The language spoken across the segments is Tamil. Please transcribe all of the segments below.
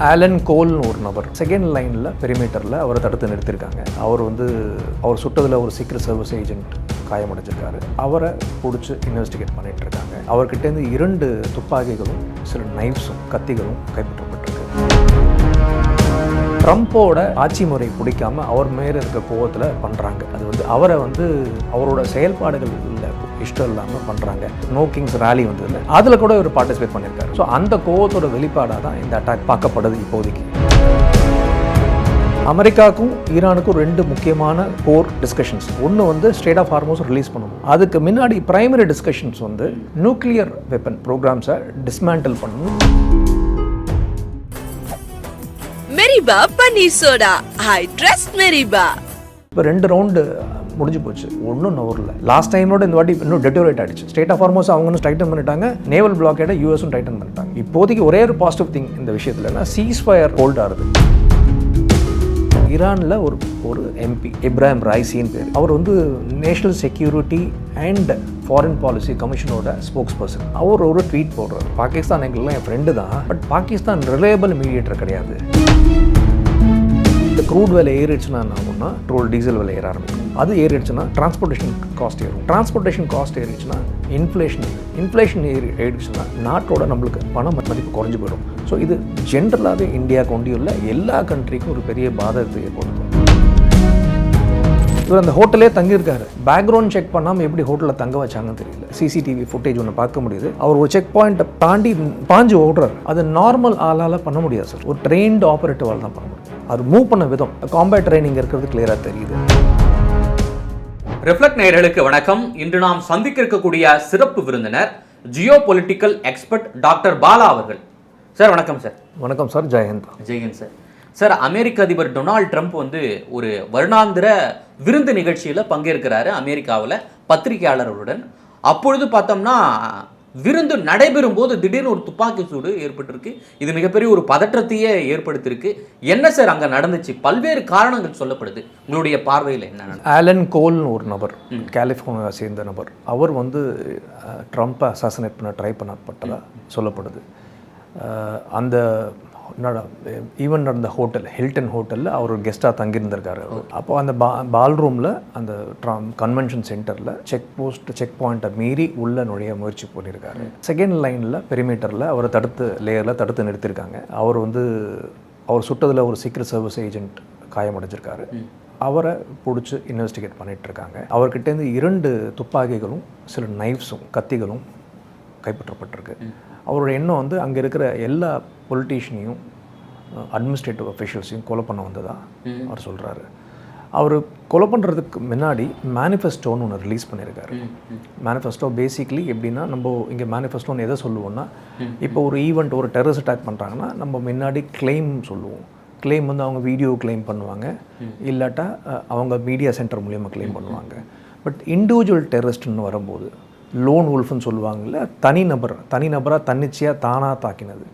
ஆலன் கோல்னு ஒரு நபர் செகண்ட் லைனில் பெரிமீட்டரில் அவரை தடுத்து நிறுத்தியிருக்காங்க. அவர் சுட்டதில் ஒரு சீக்ரெட் சர்வீஸ் ஏஜென்ட் காயமடைஞ்சிருக்காரு. அவரை பிடிச்சி இன்வெஸ்டிகேட் பண்ணிகிட்டு இருக்காங்க. அவர்கிட்டேருந்து 2 துப்பாக்கிகளும் சில நைஃப்ஸும் கத்திகளும் கைப்பற்றப்பட்டிருக்கு. ட்ரம்ப்போட ஆட்சி முறை பிடிக்காம அவர் மேலே இருக்க கோவத்தில் பண்ணுறாங்க. அது அவரோட செயல்பாடுகள் இல்லை, இஷ்டம் இல்லாமல் பண்ணுறாங்க. நோ கிங்ஸ் ரேலி வந்ததில்லை, அதில் கூட இவர் பார்ட்டிசிபேட் பண்ணியிருக்காரு. ஸோ அந்த கோவத்தோட வெளிப்பாடாக தான் இந்த அட்டாக் பார்க்கப்படுது இப்போதைக்கு. அமெரிக்காவுக்கும் ஈரானுக்கும் 2 முக்கியமான கோர் டிஸ்கஷன்ஸ். ஒன்று ஸ்ட்ரெய்ட் ஆஃப் ஹார்மோஸ் ரிலீஸ் பண்ணணும். அதுக்கு முன்னாடி பிரைமரி டிஸ்கஷன்ஸ் நியூக்ளியர் வெப்பன் ப்ரோக்ராம்ஸை டிஸ்மேண்டில் பண்ணணும். மெரிபா பன்னீர் சோடா, ஐ ட்ரஸ்ட் மெரிபா. இப்போ 2 ரவுண்டு முடிஞ்சு போச்சு, ஒன்றும் நவரில். லாஸ்ட் டைமோட இந்த வாட்டி இன்னும் டெட்டோரேட் ஆகிடுச்சு. ஸ்ட்ரெய்ட் ஆஃப் ஹார்மோஸ் அவங்க டைட்டன் பண்ணிட்டாங்க, நேவல் பிளாக்கேட யூஎஸும் டைட்டன் பண்ணிட்டாங்க. இப்போதைக்கு ஒரே ஒரு பாசிட்டிவ் திங் இந்த விஷயத்தில் சீஸ்ஃபயர் ஹோல்ட் ஆகுது. ஈரானில் ஒரு எம்பி இப்ராஹிம் ரைசின்னு பேர். அவர் national security and foreign policy கமிஷனோட ஸ்போக்ஸ் பர்சன். அவர் ஒரு ட்வீட் போடுறார், பாகிஸ்தான் எங்களுக்குலாம் என் ஃப்ரெண்டு தான், பட் பாகிஸ்தான் ரிலையபிள் மீடியேட்டர் கிடையாது. இந்த க்ரூட் விலை ஏறிடுச்சுன்னா என்ன ஆகும்னா, பெட்ரோல் டீசல் விலை ஏற ஆரம்பிக்கும். அது ஏறிடுச்சுன்னா டிரான்ஸ்போர்ட்டேஷன் காஸ்ட் ஏறும். டிரான்ஸ்போர்ட்டேஷன் காஸ்ட் ஏறிடுச்சுன்னா இன்ஃப்ளேஷன் ஏறிடுச்சுன்னா நாட்டோட நம்மளுக்கு பண மதிப்பு குறைஞ்சி போயிடும். ஸோ இது ஜென்ரலாகவே இந்தியாவுக்கு ஒன்றியும் இல்லை, எல்லா கண்ட்ரிக்கும் ஒரு பெரிய பாதகத்தை ஏற்படுத்தும். இவர் அந்த ஹோட்டலே தங்கியிருக்காரு. பேக்ரவுண்ட் செக் பண்ணாமல் எப்படி ஹோட்டலில் தங்க வச்சாங்கன்னு தெரியல. சிசிடிவி ஃபுட்டேஜ் ஒன்று பார்க்க முடியுது. அவர் ஒரு செக் பாயிண்ட்டை தாண்டி பாஞ்சு ஓடுறாரு. அது நார்மல் ஆளால் பண்ண முடியாது சார், ஒரு ட்ரெயின்டு ஆப்ரேட்டிவால் தான் பண்ண முடியும். அது மூவ் பண்ண விதம், காம்பேட் ட்ரைனிங் இருக்கிறது கிளியராக தெரியுது. ரிஃப்ளெக்ட் நேயர்களுக்கு வணக்கம். இன்று நாம் சந்திக்க இருக்கக்கூடிய சிறப்பு விருந்தினர் geopolitical expert doctor Bala அவர்கள். சார் வணக்கம். சார் வணக்கம் சார். ஜெயஹிந்த். ஜெயஹிந்த் சார். சார், அமெரிக்க அதிபர் டொனால்ட் ட்ரம்ப் ஒரு வருடாந்திர விருந்து நிகழ்ச்சியில் பங்கேற்கிறாரு அமெரிக்காவில் பத்திரிகையாளர்களுடன். அப்பொழுது பார்த்தோம்னா விருந்து நடைபெறும் போது திடீர்னு ஒரு துப்பாக்கி சூடு ஏற்பட்டிருக்கு. இது மிகப்பெரிய ஒரு பதற்றத்தையே ஏற்படுத்தியிருக்கு. என்ன சார் அங்கே நடந்துச்சு? பல்வேறு காரணங்கள் சொல்லப்படுது. உங்களுடைய பார்வையில் என்ன? ஆலன் கோல்னு ஒரு நபர், கலிஃபோர்னியாவை சேர்ந்த நபர். அவர் ட்ரம்ப்பை அசாசினேட் பண்ண ட்ரை பண்ணப்பட்டதாக சொல்லப்படுது. அந்த ஈவன் நடந்த ஹோட்டல், ஹில்டன் ஹோட்டலில் அவர் ஒரு கெஸ்ட்டாக தங்கியிருந்திருக்காரு. அப்போ அந்த பால் ரூமில், அந்த கன்வென்ஷன் சென்டரில் செக் பாயிண்ட்டை மீறி உள்ள நுழைய முயற்சி பண்ணியிருக்காரு. செகண்ட் லைனில் பெரிமீட்டரில் அவரை தடுத்து நிறுத்தியிருக்காங்க. அவர் சுட்டதில் ஒரு சீக்ரெட் சர்வீஸ் ஏஜென்ட் காயமடைஞ்சிருக்காரு. அவரை பிடிச்சி இன்வெஸ்டிகேட் பண்ணிகிட்டு இருக்காங்க. அவர்கிட்டேருந்து 2 துப்பாக்கிகளும் சில நைஃப்ஸும் கத்திகளும் கைப்பற்றப்பட்டிருக்கு. அவரோட எண்ணம் அங்கே இருக்கிற எல்லா பொலிட்டீஷியனையும் அட்மினிஸ்ட்ரேட்டிவ் அஃபிஷியல்ஸையும் கொலை பண்ண வந்ததா அவர் சொல்கிறாரு. அவர் கொலை பண்ணுறதுக்கு முன்னாடி மேனிஃபெஸ்டோன்னு ஒன்று ரிலீஸ் பண்ணியிருக்காரு. மேனிஃபெஸ்டோ பேசிக்லி எப்படின்னா, நம்ம இங்கே மேனிஃபெஸ்டோன்னு எதை சொல்லுவோம்னா, இப்போ ஒரு ஈவெண்ட், ஒரு டெரரிஸ்ட் அட்டாக் பண்ணுறாங்கன்னா நம்ம முன்னாடி கிளைம் சொல்லுவோம். கிளைம் அவங்க வீடியோ கிளைம் பண்ணுவாங்க, இல்லாட்டா அவங்க மீடியா சென்டர் மூலியமாக கிளைம் பண்ணுவாங்க. பட் இண்டிவிஜுவல் டெரரிஸ்ட்னு வரும்போது லோன் உல்ஃப்னு சொல்லுவாங்கள்ல, தனிநபராக தன்னிச்சையாக தானாக தாக்கினது.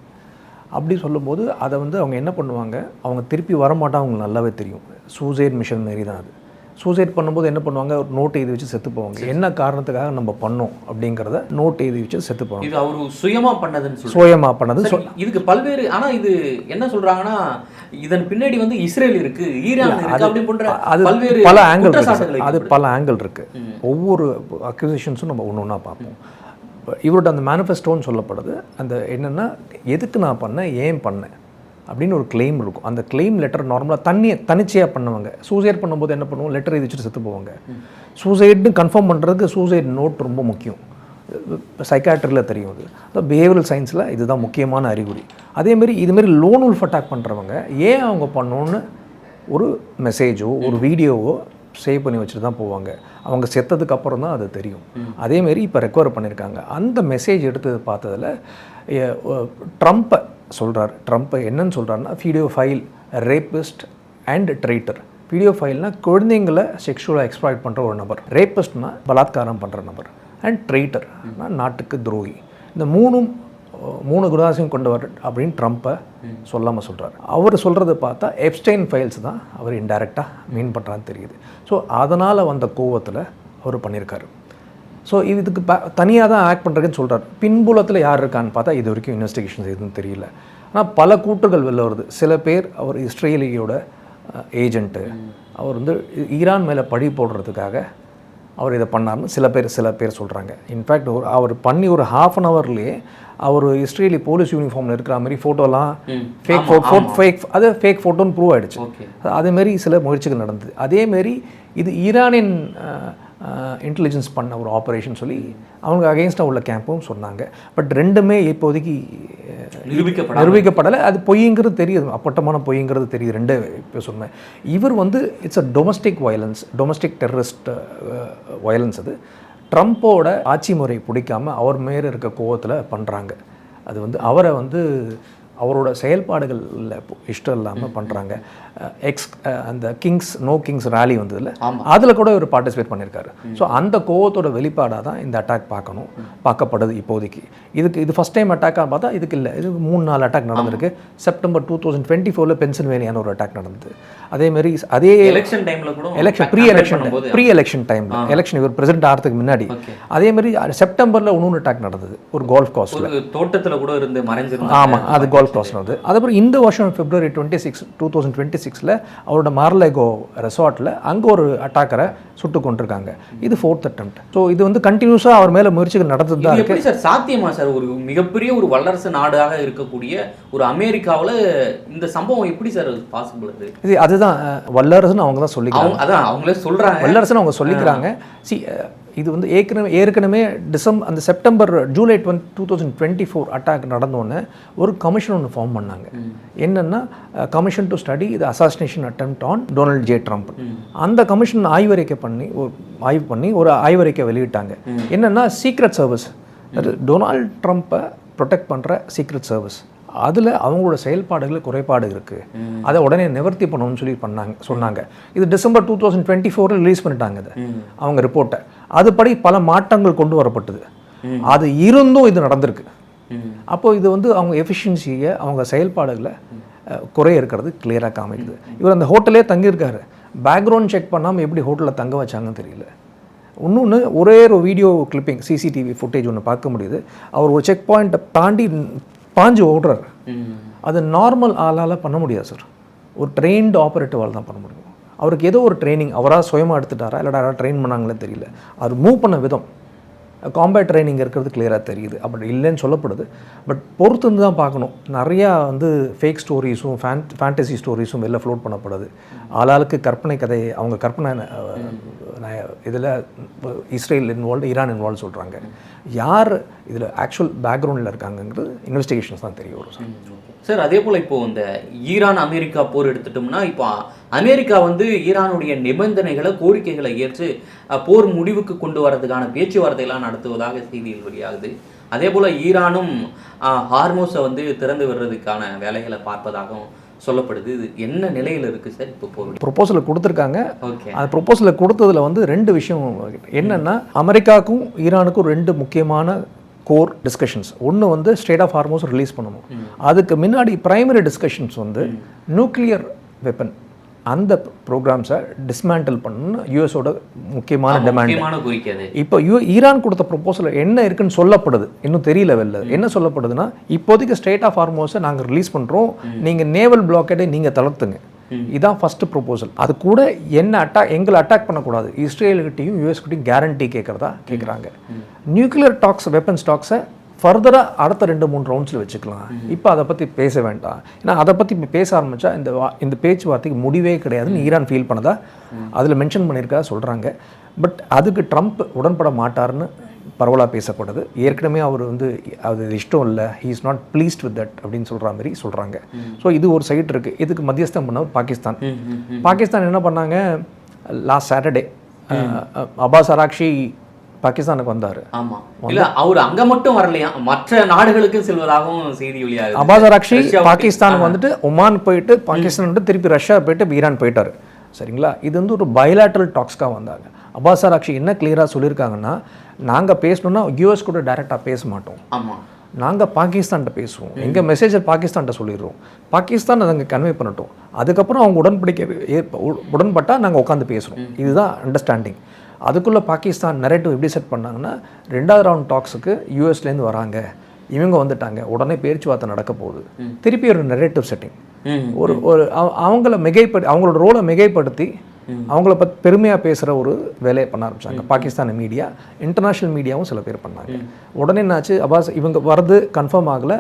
அப்படி சொல்லும்போது அதை அவங்க என்ன பண்ணுவாங்க, அவங்க திருப்பி வரமாட்டாங்க. அவங்களுக்கு நல்லாவே தெரியும். சூசைட் மிஷன் மாரி தான் அது. சூசைட் பண்ணும்போது என்ன பண்ணுவாங்க, ஒரு நோட் எழுதி வச்சு செத்து போவாங்க. என்ன காரணத்துக்காக நம்ம பண்ணோம் அப்படிங்கிறத நோட் எழுதி வச்சு செத்து போவாங்க. இது அவர் சுயமாக பண்ணது. இதுக்கு பல்வேறு, ஆனால் இது என்ன சொல்கிறாங்கன்னா, இதன் பின்னாடி இஸ்ரேல் இருக்கு, ஈரான் இருக்கு, அப்படி போன்ற பல்வேறு பல ஆங்கிள் இருக்கு. அது பல ஆங்கிள் இருக்கு. ஒவ்வொரு அக்யூசேஷன்ஸும் நம்ம ஒன்று ஒன்றா பார்ப்போம். இவரோட அந்த மேனிஃபெஸ்டோன்னு சொல்லப்படுது. அந்த என்னென்னா, எதுக்கு நான் பண்ணேன், ஏன் பண்ணேன் அப்படின்னு ஒரு கிளைம் இருக்கும். அந்த கிளைம் லெட்டர் நார்மலாக தனிச்சையாக பண்ணுவாங்க. சூசைட் பண்ணும்போது என்ன பண்ணுவோம், லெட்டர் எழுதி வச்சுட்டு செத்து போவாங்க. சூசைட்னு கன்ஃபார்ம் பண்ணுறதுக்கு சூசைட் நோட் ரொம்ப முக்கியம். சைக்காட்ரியில் தெரியும். அது பிஹேவியரல் சயின்ஸில் இதுதான் முக்கியமான அறிகுறி. அதேமாரி இதுமாரி லோன் உல்ஃப் அட்டாக் பண்ணுறவங்க ஏன் அவங்க பண்ணோன்னு ஒரு மெசேஜோ ஒரு வீடியோவோ சேவ் பண்ணி வச்சுட்டு தான் போவாங்க. அவங்க செத்ததுக்கு அப்புறம் தான் அது தெரியும். அதேமாரி இப்போ ரெக்கவர் பண்ணியிருக்காங்க. அந்த மெசேஜ் எடுத்து பார்த்ததில் ட்ரம்ப்பை என்னன்னு சொல்கிறாருன்னா, video file rapist and traitor. Video ஃபைல்னால் குழந்தைங்களை செக்ஷுவலாக எக்ஸ்ப்ளாய்ட் பண்ணுற ஒரு நபர், ரேபிஸ்ட்னா பலாத்காரம் பண்ணுற நபர், அண்ட் ட்ரைட்டர்னா நாட்டுக்கு துரோகி. இந்த மூணு குணாசியம் கொண்டவர் அப்படின்னு ட்ரம்ப்பை சொல்லாமல் சொல்கிறார். அவர் சொல்கிறத பார்த்தா எப்ஸ்டைன் ஃபைல்ஸ் தான் அவர் இன்டைரக்டாக மீன் பண்ணுறான்னு தெரியுது. ஸோ அதனால் வந்த கோவத்தில் அவர் பண்ணியிருக்காரு. ஸோ இதுக்கு தனியாக தான் ஆக்ட் பண்ணுறதுன்னு சொல்கிறார். பின்புலத்தில் யார் இருக்கான்னு பார்த்தா இது வரைக்கும் இன்வெஸ்டிகேஷன்ஸ் எதுவும் தெரியல. ஆனால் பல கூற்றுகள் வெளில வருது. சில பேர் அவர் இஸ்ரேலியோட ஏஜென்ட்டு, அவர் வந்து ஈரான் மேலே பழி போடுறதுக்காக அவர் இதை பண்ணார்னு சில பேர் சொல்கிறாங்க. இன்ஃபேக்ட் அவர் பண்ணி ஒரு ½ அன் ஹவர்லேயே அவர் இஸ்ரேலி போலீஸ் யூனிஃபார்மில் இருக்கிற மாதிரி ஃபோட்டோலாம் ஃபேக் ஃபோட்டோன்னு ப்ரூவ் ஆகிடுச்சு. அதேமாரி சில முயற்சிகள் நடந்தது. அதேமாரி இது ஈரானின் இன்டெலிஜென்ஸ் பண்ண ஒரு ஆப்ரேஷன் சொல்லி அவங்க அகெயின்ஸ்டாக உள்ள கேம்பும் சொன்னாங்க. பட் ரெண்டுமே இப்போதைக்கு நிரூபிக்கப்படலை. அது பொய்ங்கிறது தெரியுது, அப்பட்டமான பொய்ங்கிறது தெரியுது. ரெண்டு இப்போ சொன்னேன். இவர் வந்து it's a domestic violence, domestic terrorist violence. அது ட்ரம்ப்போட ஆட்சி முறை பிடிக்காமல் அவர் மேலே இருக்க கோவத்தில் பண்ணுறாங்க. அது வந்து அவரை வந்து அவரோட செயல்பாடுகளில் இஷ்டம் இல்லாமல் பண்ணுறாங்க. அந்த நோ கிங்ஸ் ரேலி வந்ததில்ல, அதில் கூட இவர் பார்ட்டிசிபேட் பண்ணியிருக்காரு. ஸோ அந்த கோவத்தோட வெளிப்பாடாக தான் இந்த அட்டாக் பார்க்கப்படுது இப்போதைக்கு. இது ஃபஸ்ட் டைம் அட்டாக்காக பார்த்தா இதுக்கு இல்லை, இது 3-4 அட்டாக் நடந்திருக்கு. செப்டம்பர் 2024 பென்சில்வேனியான ஒரு அட்டாக் நடந்தது. அதேமாரி அதே எலெக்ஷன் டைமில் கூட ப்ரீ எலெக்ஷன் டைமில் எலெக்ஷன் இவர் பிரசிடென்ட் ஆகிறதுக்கு முன்னாடி அதேமாதிரி செப்டம்பரில் இன்னொரு அட்டாக் நடந்தது ஒரு கோல்ஃப் கோர்ஸில், தோட்டத்தில் கூட இருந்து மறைஞ்சிருந்தது. ஆமாம், அது கோல்ஃப் கோர்ஸ் நடந்தது. அதுக்கப்புறம் இந்த வருஷம் February 26, 2026 அவரோட மார்லேகோ ரெசார்ட்டில் அங்கே ஒரு அட்டாக்கரை சுட்டு கொண்டிருக்காங்க. இது 4th அட்டெம்ப்ட். ஸோ இது வந்து கண்டினியூஸாக அவர் மேலே முயற்சிகள் நடந்துட்டு தான் இருக்கு. சார் சாத்தியமா சார் ஒரு மிகப்பெரிய ஒரு வல்லரசு நாடாக இருக்கக்கூடிய ஒரு அமெரிக்காவில் இந்த சம்பவம் எப்படி சார் பாசிபிள்? இது அதுதான் வல்லரசுன்னு அவங்க தான் சொல்லிக்கிறாங்க. அதான் அவங்களே சொல்கிறாங்க, வல்லரசுன்னு அவங்க சொல்லிக்கிறாங்க. இது வந்து ஏற்கனவே அந்த ஜூலை 2024 அட்டாக் நடந்தோடனே ஒரு கமிஷன் ஒன்று ஃபார்ம் பண்ணாங்க. என்னென்னா commission to study the assassination attempt on Donald J Trump. அந்த கமிஷன் ஆய்வு பண்ணி ஒரு ஆய்வறிக்கை வெளியிட்டாங்க. என்னென்னா சீக்ரெட் சர்வீஸ், டொனால்ட் ட்ரம்ப்பை ப்ரொடெக்ட் பண்ணுற சீக்ரெட் சர்வீஸ், அதில் அவங்களோட செயல்பாடுகளில் குறைபாடு இருக்குது, அதை உடனே நிவர்த்தி பண்ணணும்னு சொல்லி சொன்னாங்க. இது டிசம்பர் 2024 ரிலீஸ் பண்ணிட்டாங்க இதை அவங்க ரிப்போர்ட்டை. அதுபடி பல மாற்றங்கள் கொண்டு வரப்பட்டது. அது இருந்தும் இது நடந்திருக்கு. அப்போது இது வந்து அவங்க எஃபிஷியன்சியை, அவங்க செயல்பாடுகளை குறைய இருக்கிறது கிளியராக காமிக்குது. இவர் அந்த ஹோட்டலே தங்கியிருக்காரு, பேக்ரவுண்ட் செக் பண்ணாமல் எப்படி ஹோட்டலில் தங்க வச்சாங்கன்னு தெரியல. இன்னொன்று ஒரே ஒரு வீடியோ கிளிப்பிங் சிசிடிவி ஃபுட்டேஜ் ஒன்று பார்க்க முடியுது. அவர் ஒரு செக் பாயிண்ட்டை தாண்டி பாஞ்சு ஓடுறாரு. அது நார்மல் ஆளால் பண்ண முடியாது சார், ஒரு ட்ரெயின்டு ஆப்ரேட்டிவால் தான் பண்ண முடியும். அவருக்கு ஏதோ ஒரு ட்ரைனிங் அவராக சுயமாக எடுத்துட்டாரா இல்லை யாராவது ட்ரெயின் பண்ணாங்களே தெரியல. அவர் மூவ் பண்ண விதம் காம்பேட் ட்ரைனிங் இருக்கிறது கிளியராக தெரியுது. அப்படி இல்லைன்னு சொல்லப்படுது. பட் பொறுத்துன்னு தான் பார்க்கணும். நிறையா வந்து ஃபேக் ஸ்டோரிஸும் ஃபேண்டசி ஸ்டோரிஸும் வெளில ஃப்ளோட் பண்ணப்படுது. ஆளாளுக்கு கற்பனை கதை, அவங்க கற்பனை இதில் இஸ்ரேல் இன்வால்வ், ஈரான் இன்வால்வ் சொல்கிறாங்க. யார் இதில் ஆக்சுவல் பேக்ரவுண்டில் இருக்காங்கங்கிறது இன்வெஸ்டிகேஷன்ஸ் தான் தெரிய வரும் சார். அதே போல் இப்போது இந்த ஈரான் அமெரிக்கா போர் எடுத்துட்டோம்னா, இப்போ அமெரிக்கா வந்து ஈரானுடைய நிபந்தனைகளை, கோரிக்கைகளை ஏற்று போர் முடிவுக்கு கொண்டு வரதுக்கான பேச்சுவார்த்தைகளாக நடத்துவதாக செய்திகள் வெளியாகுது. அதே போல் ஈரானும் ஹார்மோஸை வந்து திறந்து விடுறதுக்கான வேலைகளை பார்ப்பதாகவும் சொல்லப்படுது. இது என்ன நிலையில் இருக்குது சார்? இப்போ ப்ரொபோசலை கொடுத்துருக்காங்க. அந்த ப்ரொபோசலை கொடுத்ததில் வந்து 2 விஷயம் என்னென்னா, அமெரிக்காவுக்கும் ஈரானுக்கும் 2 முக்கியமான கோர் டிஸ்கஷன்ஸ். ஒன்று வந்து ஸ்டேட் ஆஃப் ஹார்மோஸ் ரிலீஸ் பண்ணணும். அதுக்கு முன்னாடி பிரைமரி டிஸ்கஷன்ஸ் வந்து நியூக்ளியர் வெப்பன் அந்த ப்ரோக்ராம்ஸை டிஸ்மேண்டில் பண்ணணும்னு யூஎஸோட முக்கியமான டிமாண்ட். இப்போ ஈரான் கொடுத்த ப்ரொபோசல் என்ன இருக்குன்னு சொல்லப்படுது, இன்னும் தெரியல வெளில. என்ன சொல்லப்படுதுன்னா, இப்போதைக்கு ஸ்டேட் ஆஃப் ஹார்மோஸை நாங்கள் ரிலீஸ் பண்ணுறோம், நீங்கள் நேவல் பிளாக்கெட்டை நீங்கள் தளர்த்துங்க. இதுதான் ஃபஸ்ட்டு ப்ரொபோசல். அது கூட எங்களை அட்டாக் பண்ணக்கூடாது, இஸ்ரேலுக்கிட்டையும் யூஎஸ்கிட்டையும் கேரண்டி கேட்குறாங்க. நியூக்ளியர் டாக்ஸ், வெப்பன்ஸ் டாக்ஸை ஃபர்தராக அடுத்த 2-3 ரவுண்ட்ஸில் வச்சுக்கலாம். இப்போ அதை பற்றி பேச வேண்டாம். ஏன்னா அதை பற்றி இப்போ பேச ஆரம்பித்தா இந்த பேச்சுவார்த்தைக்கு முடிவே கிடையாதுன்னு ஈரான் ஃபீல் பண்ணதா அதில் மென்ஷன் பண்ணியிருக்கா சொல்கிறாங்க. பட் அதுக்கு ட்ரம்ப் உடன்பட மாட்டார்னு பரவலாக பேசப்படுது. ஏற்கனவே அவர் வந்து அது இஷ்டம் இல்லை, he is not pleased with that அப்படின்னு சொல்கிற மாதிரி சொல்கிறாங்க. ஸோ இது ஒரு சைட் இருக்குது. இதுக்கு மத்தியஸ்தம் பண்ணவர் பாகிஸ்தான் என்ன பண்ணாங்க, லாஸ்ட் சாட்டர்டே அப்பாஸ் அராக்ஷி பாகிஸ்தானுக்கு வந்தார். ஆமாம், இல்லை அவர் அங்கே மட்டும் வரலையா, மற்ற நாடுகளுக்கு செல்வதாகவும் செய்தி வெளியாகுது. அப்பாஸ் அராக்ஷி பாகிஸ்தானுக்கு வந்துட்டு ஒமான் போயிட்டு, பாகிஸ்தான் வந்து திருப்பி ரஷ்யா போயிட்டு ஈரான் போயிட்டார். சரிங்களா? இது வந்து ஒரு பைலேட்ரல் டாக்ஸ்க்காக வந்தாங்க. அப்பாஸ் அராக்ஷி என்ன கிளியராக சொல்லியிருக்காங்கன்னா, நாங்கள் பேசணுன்னா யூஎஸ் கூட டைரெக்டாக பேச மாட்டோம், ஆமாம், நாங்கள் பாகிஸ்தான்கிட்ட பேசுவோம், எங்கள் மெசேஜை பாகிஸ்தான்கிட்ட சொல்லிடுறோம், பாகிஸ்தான் அதை அங்கே கன்வே பண்ணட்டும், அதுக்கப்புறம் அவங்க உடன்பட்டால் நாங்கள் உட்காந்து பேசுகிறோம். இதுதான் அண்டர்ஸ்டாண்டிங். அதுக்குள்ளே பாகிஸ்தான் நரேட்டிவ் எப்படி செட் பண்ணாங்கன்னா, 2வது ரவுண்ட் டாக்ஸுக்கு யூஎஸ்லேருந்து வராங்க, இவங்க வந்துட்டாங்க, உடனே பேச்சுவார்த்தை நடக்க போகுது, திருப்பி ஒரு நெரேட்டிவ் செட்டிங், ஒரு ஒரு அவங்கள அவங்களோட ரோலை மிகைப்படுத்தி அவங்கள பற்றி பெருமையாக பேசுகிற ஒரு வேலையை பண்ண ஆரம்பிச்சாங்க பாகிஸ்தான் மீடியா. இன்டர்நேஷ்னல் மீடியாவும் சில பேர் பண்ணாங்க. உடனே என்னாச்சு, அப்பாஸ் இவங்க வரது கன்ஃபார்ம் ஆகலை,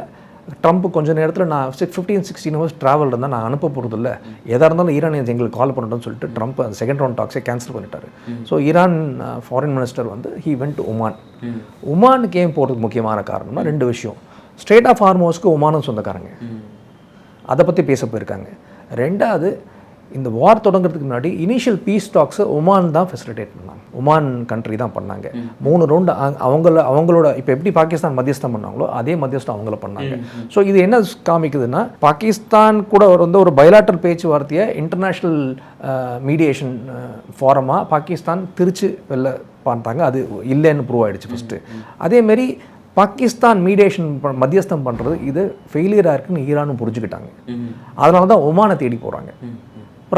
ட்ரம்ப் கொஞ்சம் நேரத்தில் நான் 15-16 ஹவர்ஸ் ட்ராவல் இருந்தால் நான் அனுப்ப போகிறது இல்லை, எதாக இருந்தாலும் ஈரானியன்ஸ் எங்களுக்கு கால் பண்ணணும்னு சொல்லிட்டு ட்ரம்ப் அந்த செகண்ட் ரவுண்ட் டாக்ஸை கேன்சல் பண்ணிட்டாரு. ஸோ ஈரான் ஃபாரின் மினிஸ்டர் வந்து ஹீ வென்ட் டு ஒமான். ஒமானுக்கு ஏன் போகிறதுக்கு முக்கியமான காரணம்னா 2 விஷயம். ஸ்ட்ரெய்ட் ஆஃப் ஹார்மோஸ்க்கு ஒமானும் சொந்தக்காரங்க, அதை பற்றி பேச போயிருக்காங்க. 2வது, இந்த வார் தொடங்குறதுக்கு முன்னாடி இனிஷியல் பீஸ் டாக்ஸை ஒமான் தான் ஃபெசிலிட்டேட் பண்ணாங்க, ஒமான் கண்ட்ரி தான் பண்ணாங்க. 3 ரவுண்டு அவங்களோட இப்போ எப்படி பாகிஸ்தான் மத்தியஸ்தம் பண்ணாங்களோ அதே மத்தியஸ்தம் அவங்கள பண்ணாங்க. ஸோ இது என்ன காமிக்குதுன்னா, பாகிஸ்தான் கூட வந்து ஒரு பைலாட்டரல் பேச்சுவார்த்தையை இன்டர்நேஷ்னல் மீடியேஷன் ஃபாரமாக பாகிஸ்தான் திருச்சி வெளில பார்த்தாங்க, அது இல்லைன்னு ப்ரூவ் ஆகிடுச்சு ஃபஸ்ட்டு. அதேமாரி பாகிஸ்தான் மீடியேஷன் மத்தியஸ்தம் பண்ணுறது இது ஃபெயிலியராக இருக்குன்னு ஈரானும் புரிஞ்சுக்கிட்டாங்க. அதனால தான் ஒமானை தேடி போகிறாங்க.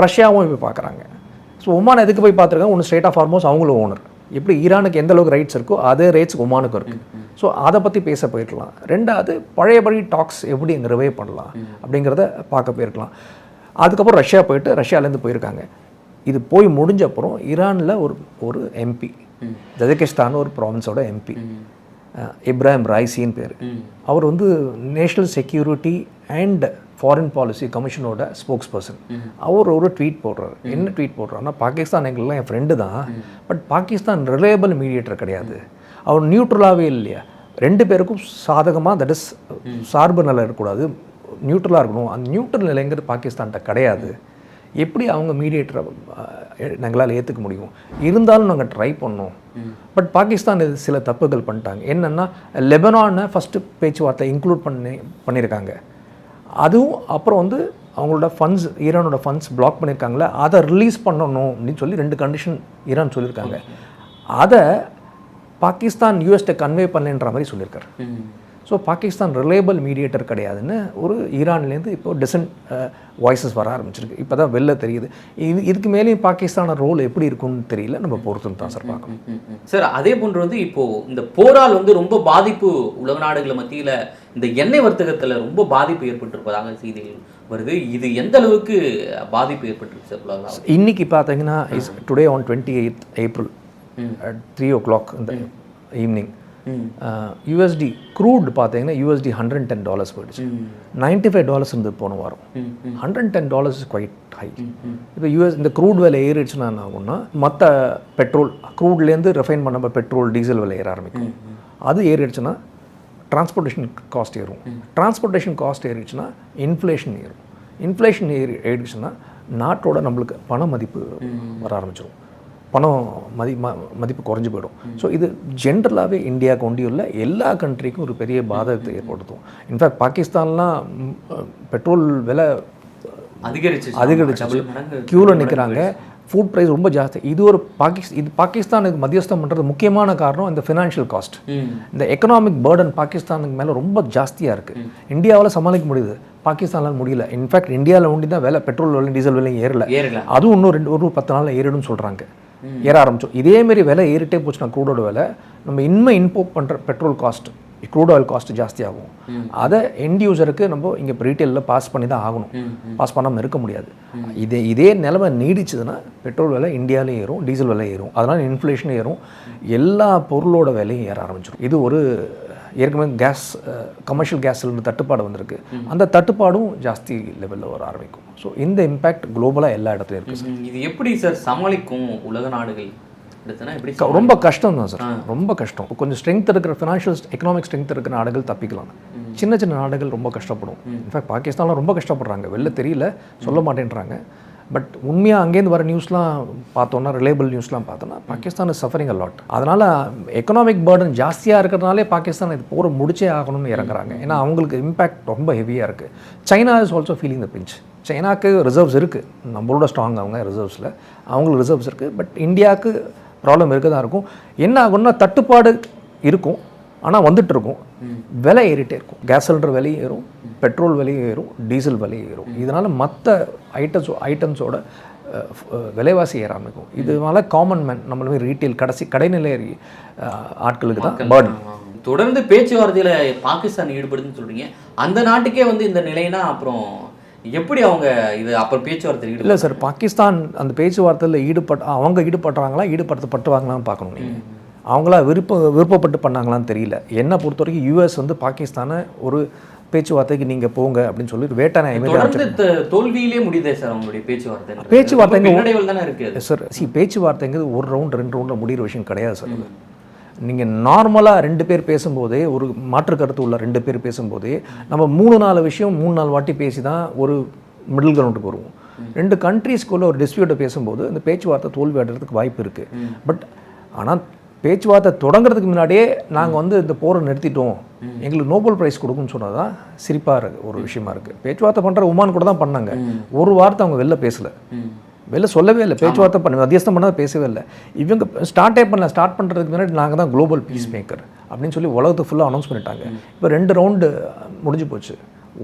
ரஷ்யாவும் போய் பார்க்குறாங்க. ஸோ ஒமான் எதுக்கு போய் பார்த்துருக்காங்க, ஒன்று ஸ்ட்ரெய்ட் ஆஃப் ஹார்மோஸ் அவங்களும் ஓனர், எப்படி ஈரானுக்கு எந்த அளவுக்கு ரைட்ஸ் இருக்கோ அதே ரைட்ஸ் ஒமானுக்கு இருக்குது. ஸோ அதை பற்றி பேச போயிருக்கலாம். 2வது, பழையபடி டாக்ஸ் எப்படி அங்கே ரிவைவ் பண்ணலாம் அப்படிங்கிறத பார்க்க போயிருக்கலாம். அதுக்கப்புறம் ரஷ்யா போயிட்டு ரஷ்யாவிலேருந்து போயிருக்காங்க. இது போய் முடிஞ்ச அப்புறம் ஈரானில் ஒரு எம்பி, தஜிகிஸ்தான் ஒரு ப்ராவின்ஸோட எம்பி, இப்ராஹிம் ரைசின்னு பேர். அவர் வந்து national security and foreign policy கமிஷனோட ஸ்போக்ஸ் பர்சன். அவர் ஒரு ட்வீட் போடுறாரு. என்ன ட்வீட் போடுறாருன்னா, பாகிஸ்தான் எங்களுக்குலாம் என் ஃப்ரெண்டு தான், பட் பாகிஸ்தான் ரிலையபிள் மீடியேட்டர் கிடையாது, அவர் நியூட்ரலாகவே இல்லையா, 2 பேருக்கும் சாதகமாக, தட் இஸ் சார்பு நிலை இருக்கக்கூடாது, நியூட்ரலாக இருக்கணும், அந்த நியூட்ரல் நிலைங்கிறது பாகிஸ்தான்கிட்ட கிடையாது, எப்படி அவங்க மீடியேட்டரை எங்களால் ஏற்றுக்க முடியும், இருந்தாலும் நாங்கள் ட்ரை பண்ணோம். பட் பாகிஸ்தான் இது சில தப்புகள் பண்ணிட்டாங்க. என்னென்னா, லெபனானை ஃபஸ்ட்டு பேச்சுவார்த்தை இன்க்ளூட் பண்ணியிருக்காங்க, அதுவும் அப்புறம் வந்து அவங்களோட ஃபண்ட்ஸ், ஈரானோட ஃபண்ட்ஸ் பிளாக் பண்ணியிருக்காங்களே, அதை ரிலீஸ் பண்ணணும் அப்படின்னு சொல்லி 2 கண்டிஷன் ஈரான் சொல்லியிருக்காங்க. அதை பாகிஸ்தான் யூஎஸ்ட கன்வே பண்ணன்ற மாதிரி சொல்லியிருக்காரு. ஸோ பாகிஸ்தான் ரிலையபிள் மீடியேட்டர் கிடையாதுன்னு ஒரு ஈரான்லேருந்து இப்போ டிசன்ட் வாய்ஸஸ் வர ஆரம்பிச்சிருக்கு. இப்போ தான் வெளில தெரியுது. இதுக்கு மேலேயும் பாகிஸ்தான ரோல் எப்படி இருக்குன்னு தெரியல, நம்ம பொறுத்துன்னு தான் சார் பார்க்கணும். சார் அதே போன்று வந்து இப்போது இந்த போரால் வந்து ரொம்ப பாதிப்பு உலக நாடுகள் மத்தியில் இந்த எண்ணெய் வர்த்தகத்தில் ரொம்ப பாதிப்பு ஏற்பட்டிருப்பதாக செய்திகள் வருது. இது எந்த அளவுக்கு பாதிப்பு ஏற்பட்டிருக்கு சார் உலக? இன்னைக்கு பார்த்தீங்கன்னா today on 28th April at 3 o'clock இந்த ஈவினிங் USD க்ரூட் பார்த்தீங்கன்னா USD $110 போயிடுச்சு. $95 இருந்தது போன வாரம். $110 இஸ் குவைட் ஹை. இப்போ இந்த க்ரூட் விலை ஏறிடுச்சுன்னா என்ன ஆகும்னா, மற்ற பெட்ரோல், க்ரூட்லேருந்து ரெஃபைன் பண்ண பெட்ரோல் டீசல் விலை ஏற ஆரம்பிக்கும். அது ஏறிடுச்சுன்னா டிரான்ஸ்போர்ட்டேஷன் காஸ்ட் ஏறும். டிரான்ஸ்போர்ட்டேஷன் காஸ்ட் ஏறிடுச்சுன்னா இன்ஃப்ளேஷன் ஏறும். இன்ஃப்ளேஷன் ஏறிடுச்சுன்னா நாட்டோட நம்மளுக்கு பண மதிப்பு வர ஆரம்பிச்சிடும், பணம் மதிப்பு குறைஞ்சி போயிடும். ஸோ இது ஜென்ரலாகவே இந்தியாவுக்கு ஒண்டியுள்ள எல்லா கண்ட்ரிக்கும் ஒரு பெரிய பாதகத்தை ஏற்படுத்தும். இன்ஃபேக்ட் பாகிஸ்தான்லாம் பெட்ரோல் விலை அதிகரிச்சு க்யூவில் நிற்கிறாங்க, ஃபுட் ப்ரைஸ் ரொம்ப ஜாஸ்தி. இது ஒரு பாகிஸ்தானுக்கு மத்தியஸ்தம் பண்ணுறது முக்கியமான காரணம் இந்த ஃபினான்ஷியல் காஸ்ட். இந்த எக்கனாமிக் பேர்டன் பாகிஸ்தானுக்கு மேலே ரொம்ப ஜாஸ்தியாக இருக்குது. இந்தியாவில் சமாளிக்க முடியுது, பாகிஸ்தானில் முடியல. இன்ஃபேக்ட் இந்தியாவில் ஒண்டி தான் விலை, பெட்ரோல் விலை டீசல் விலையும் ஏறல. அதுவும் இன்னும் ஒரு 10 நாளில் ஏறிடும்னு சொல்கிறாங்க. ஏற ஆரம்பிச்சோம். இதேமாரி விலை ஏறிட்டே போச்சுன்னா க்ரூடோட விலை, நம்ம இனிமேல் இம்போர்ட் பண்ணுற petrol cost, crude oil cost ஜாஸ்தி ஆகும். அதை எண்ட் யூசருக்கு நம்ம இங்கே ரீட்டெயிலில் பாஸ் பண்ணி தான் ஆகணும், பாஸ் பண்ணாமல் இருக்க முடியாது. இதே நிலைமை நீடிச்சதுன்னா பெட்ரோல் விலை இந்தியாவிலேயும் ஏறும், டீசல் விலை ஏறும், அதனால் இன்ஃப்ளேஷன் ஏறும், எல்லா பொருளோட விலையும் ஏற ஆரம்பிச்சிடும். இது ஒரு ஏற்கனவே கேஸ், கமர்ஷியல் கேஸ் சிலிண்டர் தட்டுப்பாடு வந்திருக்கு, அந்த தட்டுப்பாடும் ஜாஸ்தி லெவலில் வர ஆரம்பிக்கும். ஸோ இந்த இம்பேக்ட் குளோபலாக எல்லா இடத்துலையும் இருக்குது. இது எப்படி சார் சமாளிக்கும் உலக நாடுகள்? ரொம்ப கஷ்டம் தான் சார், ரொம்ப கஷ்டம். கொஞ்சம் ஸ்ட்ரென்த் இருக்கிற ஃபினான்ஷியல் எக்கனாமிக் ஸ்ட்ரென்த் இருக்கிற நாடுகள் தப்பிக்கலாம், சின்ன சின்ன நாடுகள் ரொம்ப கஷ்டப்படும். இன்ஃபேக்ட் பாகிஸ்தான்லாம் ரொம்ப கஷ்டப்படுறாங்க, வெளில தெரியல, சொல்ல மாட்டேன்றாங்க. பட் உண்மையாக அங்கேருந்து வர நியூஸ்லாம் பார்த்தோன்னா, ரிலேபிள் நியூஸ்லாம் பார்த்தோன்னா, Pakistan is suffering a lot. அதனால் எக்கனாமிக் பேர்டன் ஜாஸ்தியாக இருக்கிறதுனாலே பாகிஸ்தான் இது போகிற முடிச்சே ஆகணும்னு இறங்குறாங்க. ஏன்னா அவங்களுக்கு இம்பேக்ட் ரொம்ப ஹெவியாக இருக்குது. China is also feeling the pinch. சைனாக்கு ரிசர்வ்ஸ் இருக்குது, நம்மளோட ஸ்ட்ராங் அவங்க ரிசர்வ்ஸில், அவங்களுக்கு ரிசர்வ்ஸ் இருக்குது. பட் இந்தியாவுக்கு ப்ராப்ளம் இருக்க தான் இருக்கும். என்ன ஆகும்னா, தட்டுப்பாடு இருக்கும், ஆனால் வந்துட்டு இருக்கும், விலை ஏறிட்டே இருக்கும். கேஸ் சிலிண்டர் விலையும் ஏறும், பெட்ரோல் விலையும் ஏறும், டீசல் விலையும் ஏறும். இதனால் மற்ற ஐட்டம்ஸோட விலைவாசி ஏற ஆரம்பிக்கும். இதனால காமன் மேன், நம்மளுமே ரீட்டெயில் கடைநிலை ஆட்களுக்கு தான் பேர்டன். தொடர்ந்து பேச்சுவார்த்தையில் பாகிஸ்தான் ஈடுபடுதுன்னு சொல்கிறீங்க. அந்த நாட்டுக்கே வந்து இந்த நிலைனா அப்புறம் எப்படி அவங்க இது அப்புறம் பேச்சுவார்த்தை இல்லை சார், பாகிஸ்தான் அந்த பேச்சுவார்த்தையில் அவங்க ஈடுபடுறாங்களா, ஈடுபடுத்தப்பட்டுவாங்களான்னு பார்க்கணும் நீங்கள். அவங்களா விருப்பப்பட்டு பண்ணாங்களான்னு தெரியல. என்னை பொறுத்த வரைக்கும் யூஎஸ் வந்து பாகிஸ்தானை ஒரு பேச்சுவார்த்தைக்கு நீங்கள் போங்க அப்படின்னு சொல்லி வேட்டான தோல்வியிலே முடியுதே சார் அவங்களுடைய பேச்சுவார்த்தை தானே இருக்குது சார். பேச்சுவார்த்தைங்கிறது ஒரு ரவுண்ட் 2 ரவுண்டில் முடிகிற விஷயம் கிடையாது சார். நீங்கள் நார்மலாக 2 பேர் பேசும்போதே, ஒரு மாற்று கருத்து உள்ள 2 பேர் பேசும்போதே நம்ம 3-4 விஷயம் 3-4 வாட்டி பேசி தான் ஒரு மிடில் கிரவுண்டுக்கு வருவோம். 2 கண்ட்ரீஸ்க்குள்ளே ஒரு டிஸ்பியூட்டை பேசும்போது இந்த பேச்சுவார்த்தை தோல்வி அடைகிறதுக்கு வாய்ப்பு இருக்குது. பட் ஆனால் பேச்சுவார்த்தை தொடங்குறதுக்கு முன்னாடியே நாங்கள் வந்து இந்த போரை நிறுத்திட்டோம், எங்களுக்கு நோபல் ப்ரைஸ் கொடுக்குன்னு சொன்னால் தான் சிரிப்பாக ஒரு விஷயமா இருக்குது. பேச்சுவார்த்தை பண்ணுற உமான் கூட தான் பண்ணாங்க. ஒரு வார்த்தை அவங்க வெளில பேசலை, வெளில சொல்லவே இல்லை. பேச்சுவார்த்தை பண்ண மத்தியஸ்தம் பண்ணால் பேசவே இல்லை. இவங்க ஸ்டார்ட் பண்ணுறதுக்கு முன்னாடி நாங்கள் தான் குளோபல் பீஸ் மேக்கர் அப்படின்னு சொல்லி உலகத்தை ஃபுல்லாக அனௌன்ஸ் பண்ணிட்டாங்க. இப்போ 2 ரவுண்டு முடிஞ்சு போச்சு,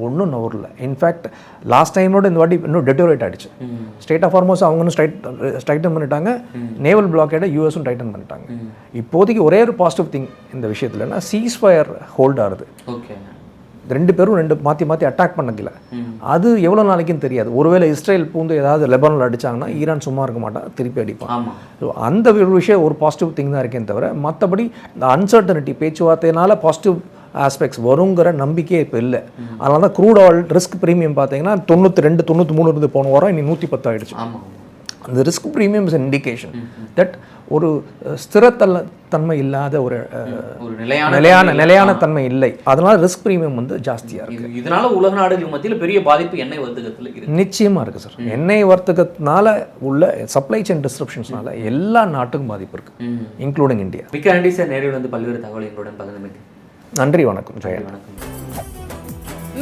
ஒன்றும் நவரில். இன்ஃபேக்ட் லாஸ்ட் டைமோட இந்த வாட்டி இன்னும் டெட்டோரேட் ஆகிடுச்சு. ஸ்டேட் ஆஃப் ஹார்மோஸ் அவங்க ஸ்ட்ரைட்டன் பண்ணிட்டாங்க, நேவல் பிளாக்கேடை யூஎஸும் டைட்டன் பண்ணிட்டாங்க. இப்போதைக்கு ஒரே ஒரு பாசிட்டிவ் திங் இந்த விஷயத்துலன்னா சீஸ் ஃபயர் ஹோல்ட் ஆகுது. 2 பேரும் மாற்றி அட்டாக் பண்ணல. அது எவ்வளோ நாளைக்குன்னு தெரியாது. ஒருவேளை இஸ்ரேல் பூந்து ஏதாவது லெபனானில் அடித்தாங்கன்னா ஈரான் சும்மா இருக்க மாட்டான், திருப்பி அடிப்பான். ஸோ அந்த ஒரு விஷயம் ஒரு பாசிட்டிவ் திங் தான் இருக்கேன்னு தவிர மற்றபடி இந்த அன்சர்டனிட்டி பேச்சுவார்த்தையினால பாசிட்டிவ் ஆஸ்பெக்ட்ஸ் வருங்கிற நம்பிக்கையே இப்போ இல்லை. அதனால தான் க்ரூட் ஆயில் ரிஸ்க் ப்ரீமியம் பார்த்தீங்கன்னா 92-93 இருந்து போன வாரம் இனி 110 ஆகிடுச்சு. அந்த risk premium is indication that ஒரு ஸ்திரத்தன்மை இல்லாத ஒரு நிலையான தன்மை இல்லை. அதனால ரிஸ்க் ப்ரீமியம் வந்து ஜாஸ்தியாக இருக்குது. இதனால உலக நாடுகள் மத்தியில் பெரிய பாதிப்பு எண்ணெய் வர்த்தகத்தில் இருக்குது. நிச்சயமாக இருக்குது சார். எண்ணெய் வர்த்தகத்தினால உள்ள சப்ளை செயின் டிஸ்ட்ரப்ஷன்ஸ்னால எல்லா நாட்டுக்கும் பாதிப்பு இருக்குது, இன்க்ளூடிங் இந்தியா. மிக்க நன்றி சார், நேரில் வந்து பல்வேறு தகவல் எங்களுடன் பகிர்ந்தமைக்கு. நன்றி, வணக்கம் ஜெயன்.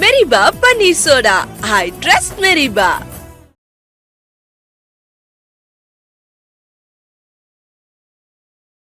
மெரிபா பன்னீர் சோடா, ஐ ட்ரஸ்ட் மெரிபா.